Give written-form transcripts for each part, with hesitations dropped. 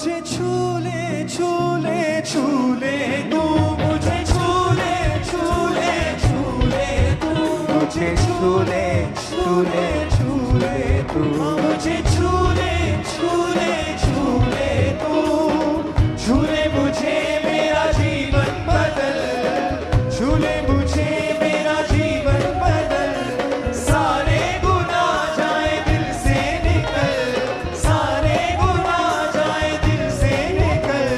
मुझे छूले छूले छूले तू मुझे छूले छूले छूले तू मुझे छूले छूले छूले तू मुझे छूले छूले छूले तू छूले मुझे मेरा जीवन बदल छूले मुझे मेरा जीवन बदल सारे गुनाह जाए दिल से निकल सारे गुनाह जाए दिल से निकल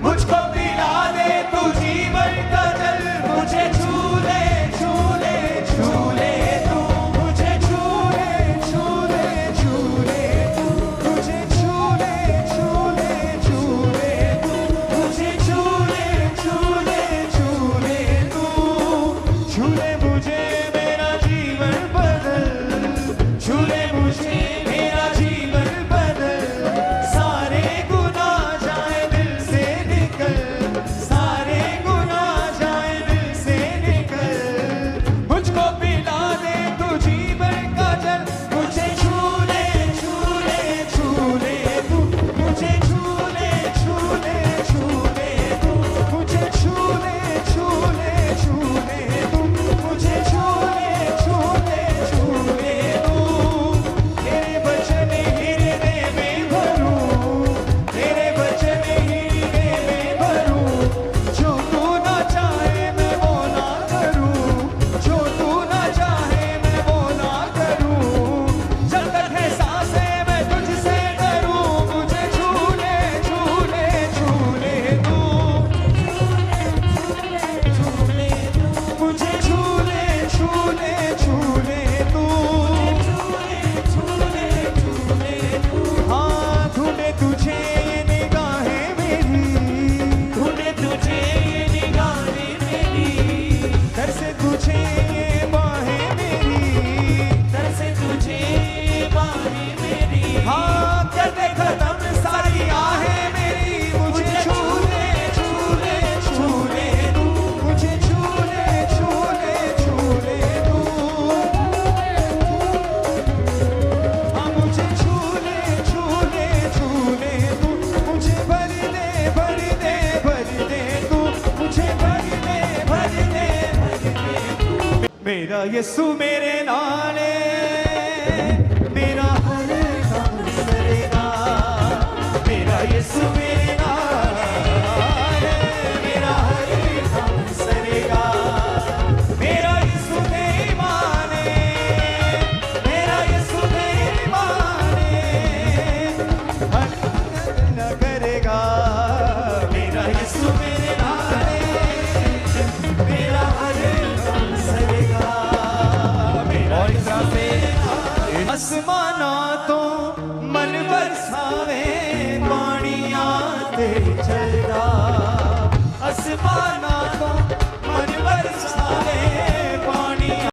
मुझको पिला दे तू जीवन का जल मुझे छूले छूले छूले तू मुझे छूले छूले छूले तू मुझे छूले छूले छूले तू मुझे छूले छूले छूले तू छूले मुझे मेरा जीवन बदल छूले मुझे मेरा जीवन बदल सारे गुनाह जाए दिल से निकल सारे गुनाह जाए दिल से निकल मुझको पिला दे तू जीवन का जल मुझे छूले छूले छूले तू मुझे छूले छूले छूले तू मुझे छूले छूले छूले तू मुझे छूले छूले छूले तू तेरे वचन हृदय में भरूं तेरे वचन हृदय में भरूं जो तू ना चाहे मैं वो ना करूं जो तू ना चाहे मैं वो ना करूं जब तक है सांसें मैं तुझसे डरूं मुझे छूले छूले छूले तू मुझे छूले छूले छूले तू हाँ ढूंढे तुझे ये निगाहें मेरी ढूंढे तुझे ये निगाहें मेरी दर से तुझे ये बाहें मेरी दर से तुझे ये बाहें मेरी हाँ कर दे खत्म सारी आहें मेरी मुझे छूले छूले छूले तू मुझे छूले छूले छूले तू हाँ मुझे छूले छूले छूले तू मुझे भर दे तू मुझे भर दे मेरा यीशु मेरे नाले मेरा हर गम सरेगा मेरा यीशु मेरे नाले मेरा हर गम सरेगा मेरा यीशु तेरी माने मेरा यीशु तेरी माने हर न करेगा मेरा यीशु मेरे नाले मेरा हर गम सरेगा मेरा यीशु मेरे नाले आसमाना तो मन बरसावे पानियां ते चलदा आसमाना